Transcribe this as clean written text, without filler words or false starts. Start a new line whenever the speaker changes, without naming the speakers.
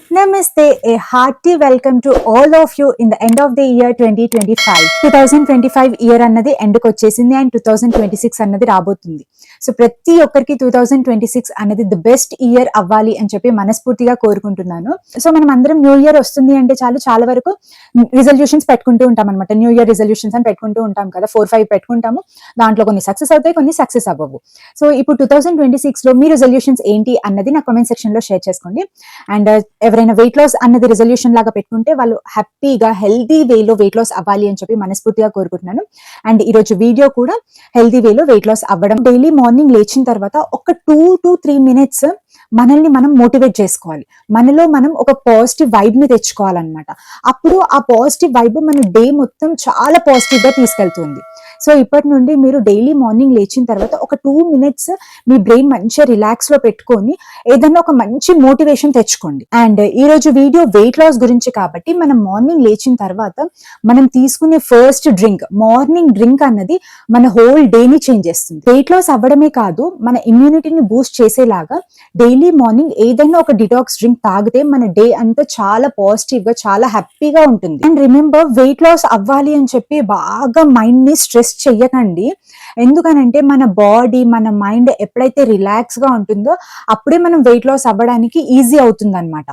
Namaste, a hearty welcome to all of you in the end of the year 2025. 2025 year అన్నది ఎండ్కి వచ్చేసింది and 2026 అన్నది రాబోతుంది. So ప్రతి ఒక్కరికి 2026 అనేది ది బెస్ట్ ఇయర్ అవ్వాలి అని చెప్పి మనస్ఫూర్తిగా కోరుకుంటున్నాను. సో మనం అందరం న్యూ ఇయర్ వస్తుంది అంటే చాలా వరకు రిజల్యూషన్స్ పెట్టుకుంటూ ఉంటాం అనమాట. న్యూ ఇయర్ రిజల్యూషన్స్ అని పెట్టుకుంటూ ఉంటాం కదా, 4-5 పెట్టుకుంటాము. దాంట్లో కొన్ని సక్సెస్ అవుతాయి, కొన్ని సక్సెస్ అవ్వవు. సో ఇప్పుడు 2026 లో మీ రిజల్యూషన్స్ ఏంటి అన్నది నా కామెంట్ సెక్షన్ లో షేర్ చేసుకోండి. అండ్ ఎవరైనా వెయిట్ లాస్ అన్నది రిజల్యూషన్ లాగా పెట్టుకుంటే వాళ్ళు హ్యాపీగా హెల్దీ వేలో వెయిట్ లాస్ అవ్వాలి అని చెప్పి మనస్ఫూర్తిగా కోరుకుంటున్నాను. అండ్ ఈ రోజు వీడియో కూడా హెల్దీ వేలో వెయిట్ లాస్ అవ్వడం. డైలీ మార్నింగ్ లేచిన తర్వాత ఒక 2 to 3 minutes మనల్ని మనం మోటివేట్ చేసుకోవాలి. మనలో మనం ఒక పాజిటివ్ వైబ్ ని తెచ్చుకోవాలన్నమాట. అప్పుడు ఆ పాజిటివ్ వైబ్ మన డే మొత్తం చాలా పాజిటివ్ గా తీసుకెళ్తుంది. సో ఇప్పటి నుండి మీరు డైలీ మార్నింగ్ లేచిన తర్వాత ఒక 2 minutes మీ బ్రెయిన్ మంచిగా రిలాక్స్ లో పెట్టుకొని ఏదైనా ఒక మంచి మోటివేషన్ తెచ్చుకోండి. అండ్ ఈ రోజు వీడియో వెయిట్ లాస్ గురించి కాబట్టి మనం మార్నింగ్ లేచిన తర్వాత మనం తీసుకునే ఫస్ట్ డ్రింక్, మార్నింగ్ డ్రింక్ అన్నది మన హోల్ డేని చేంజ్ చేస్తుంది. వెయిట్ లాస్ అవ్వడమే కాదు, మన ఇమ్యూనిటీని బూస్ట్ చేసేలాగా డైలీ మార్నింగ్ ఏదైనా ఒక డిటాక్స్ డ్రింక్ తాగితే మన డే అంతా చాలా పాజిటివ్ గా చాలా హ్యాపీగా ఉంటుంది. అండ్ రిమెంబర్, వెయిట్ లాస్ అవ్వాలి అని చెప్పి బాగా మైండ్ ని స్ట్రెస్ చెయ్యకండి. ఎందుకనంటే మన బాడీ మన మైండ్ ఎప్పుడైతే రిలాక్స్ గా ఉంటుందో అప్పుడే మనం వెయిట్ లాస్ అవ్వడానికి ఈజీ అవుతుంది అనమాట.